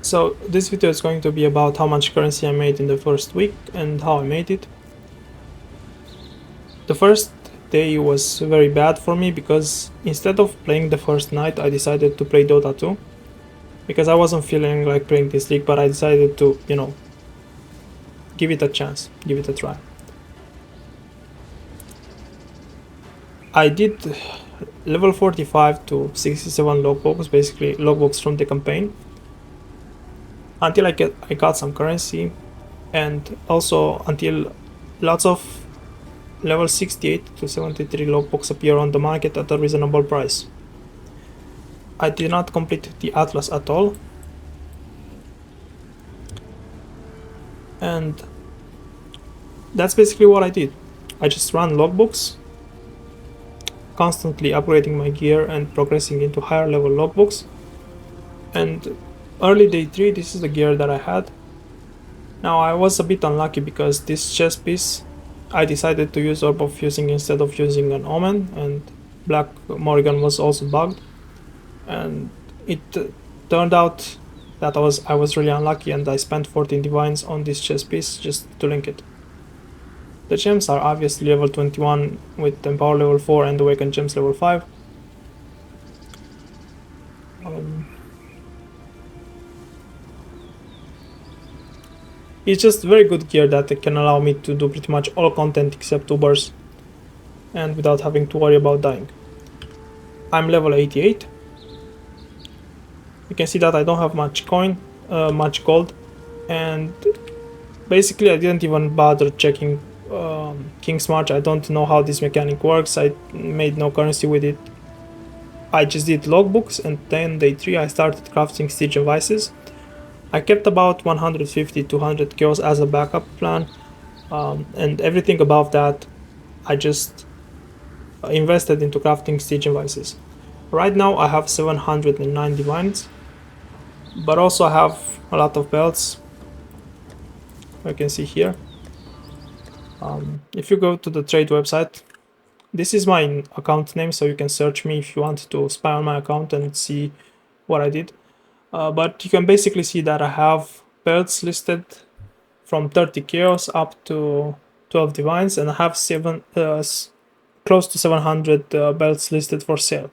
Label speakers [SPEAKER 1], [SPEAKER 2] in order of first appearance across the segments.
[SPEAKER 1] So this video is going to be about how much currency I made in the first week and how I made it. The first day was very bad for me because instead of playing the first night, I decided to play Dota 2 because I wasn't feeling like playing this league, but I decided to, give it a chance, give it a try. I did level 45 to 67 logbooks, basically logbooks from the campaign, until I got some currency, and also until lots of level 68 to 73 logbooks appear on the market at a reasonable price. I did not complete the Atlas at all, and that's basically what I did. I just ran logbooks, constantly upgrading my gear and progressing into higher level logbooks. And early day 3, this is the gear that I had. Now I was a bit unlucky because this chest piece I decided to use Orb of Fusing instead of using an Omen, and Black Morrigan was also bugged, and it turned out that I was really unlucky, and I spent 14 divines on this chest piece just to link it. The gems are obviously level 21 with Empower level 4 and Awakened Gems level 5. It's just very good gear that can allow me to do pretty much all content except tubers and without having to worry about dying. I'm level 88. You can see that I don't have much gold, and basically I didn't even bother checking King's March. I don't know how this mechanic works. I made no currency with it. I just did logbooks, and then day 3 I started crafting Siege devices. I kept about 150-200 kills as a backup plan, and everything above that I just invested into crafting Siege devices. Right now I have 709 divines, but also I have a lot of belts. You can see here. If you go to the trade website, this is my account name, so you can search me if you want to spy on my account and see what I did. But you can basically see that I have belts listed from 30 chaos up to 12 divines, and I have close to 700 belts listed for sale.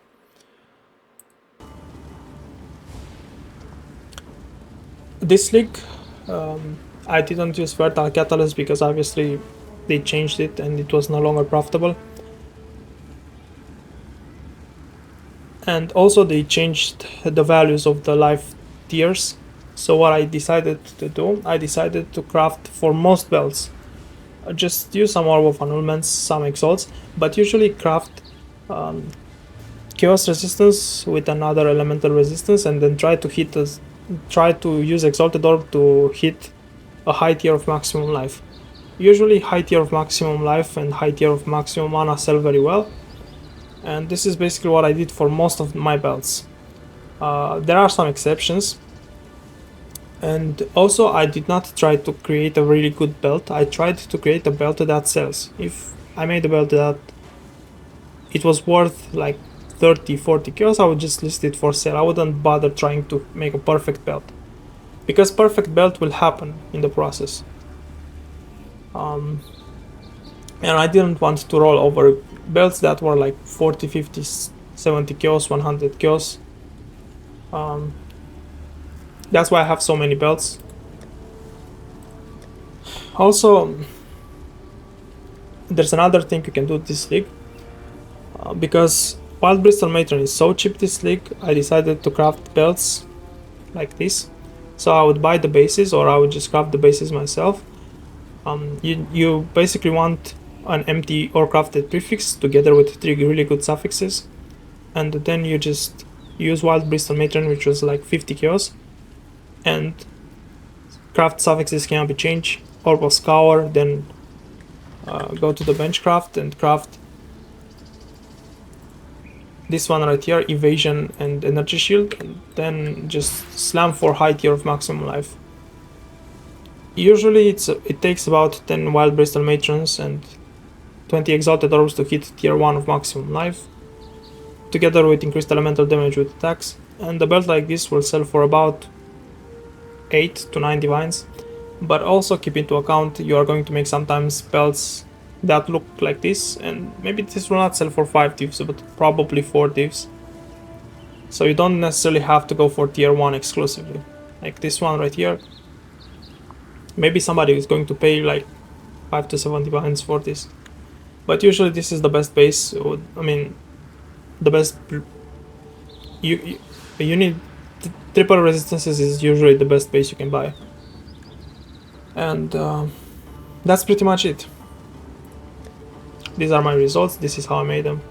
[SPEAKER 1] This league, I didn't use Fertile Catalyst because obviously they changed it and it was no longer profitable. And also they changed the values of the life tiers. So what I decided to do, I decided to craft for most belts. Just use some Orb of Annulments, some Exalts, but usually craft Chaos Resistance with another Elemental Resistance, and then try to use Exalted Orb to hit a high tier of maximum life. Usually high tier of maximum life and high tier of maximum mana sell very well, and this is basically what I did for most of my belts. There are some exceptions, and also I did not try to create a really good belt. I tried to create a belt that sells. If I made a belt that it was worth like 30-40 kills, I would just list it for sale. I wouldn't bother trying to make a perfect belt, because perfect belt will happen in the process. And I didn't want to roll over belts that were like 40, 50, 70 kills, 100 kills. That's why I have so many belts. Also, there's another thing you can do this league. Because Wild Bristol Matron is so cheap this league, I decided to craft belts like this. So I would buy the bases, or I would just craft the bases myself. You basically want an empty or crafted prefix together with 3 really good suffixes, and then you just use Wild Bristol Matron, which was like 50 chaos, and craft suffixes can be changed. Orb of Scour, then go to the bench craft and craft this one right here, Evasion and Energy Shield, and then just slam for high tier of maximum life. Usually it takes about 10 Wild Bristol Matrons and 20 Exalted Orbs to hit tier 1 of maximum life, together with increased elemental damage with attacks, and a belt like this will sell for about 8 to 9 divines, but also keep into account you are going to make sometimes spells that look like this, and maybe this will not sell for 5 divs, but probably 4 divs. So you don't necessarily have to go for tier 1 exclusively. Like this one right here. Maybe somebody is going to pay like 5 to 7 divines for this. But usually this is the best base. I mean, the best... You need... Triple resistances is usually the best base you can buy. And that's pretty much it. These are my results. This is how I made them.